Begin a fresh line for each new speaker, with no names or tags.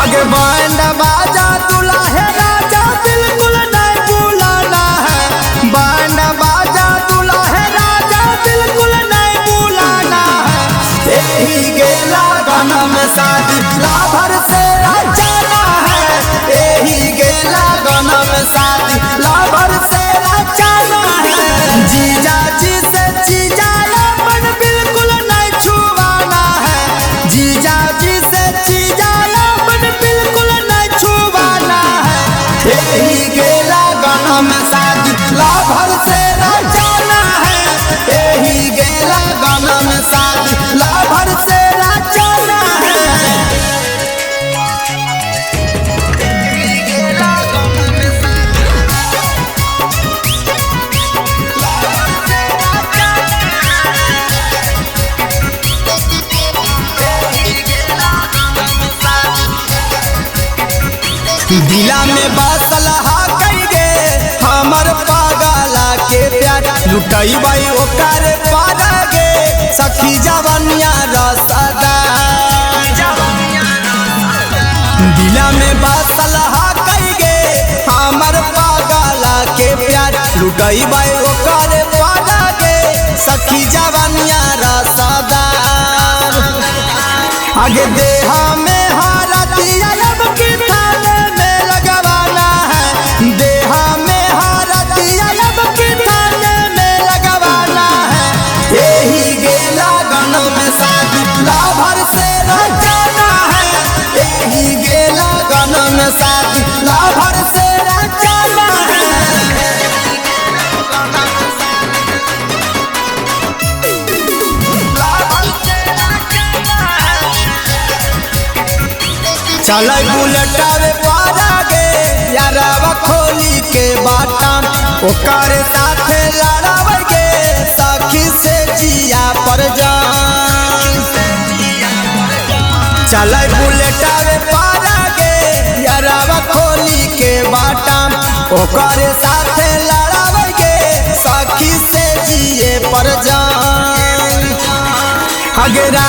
आगे बैंड बाजा दूल्हा है राजा बिल्कुल नहीं बुलाना है। बैंड बाजा दूल्हा है राजा बिल्कुल नहीं बुलाना है। यही गेला गाना में शादी लाभर से जाना है। यही गेला गाना में शादी लाभर से जाना है। जीजा जी से जीजा अपन बिल्कुल नहीं छुआना है। जीजा जी से जीजा अपन बिल्कुल नहीं छुआना है। यही गेला गाना में शादी लाभर से जाना है। यही गेला गाना में शादी लाभर से जाना है। दिला में बासलहा कइगे हमर पागला के प्यार लुटाई बाई ओकर पारगे सखी जवनिया रसदा। दिला में बासलहा कइगे हमर पागला के प्यार लुटाई बाई ओकर पारगे सखी जवनिया रसदा। आगे देहा में हारा दिया लब की थाने में लगवाना है। देहा में हारा दिया लब की थाने में लगवाना है। यही गेला गाना में शादी लाभर से जाना है। यही गेला गाना में शादी लाभर से जाना है। चल बुलेटावे पारागे यारवा खोली के बाटाम ओकर साथे लड़ावेगे सखी से जिया पर जान। चल बुलेटावे पारागे यारवा खोली के बाटाम ओकर साथे लड़ावेगे सखी से जिए पर जान। अगरा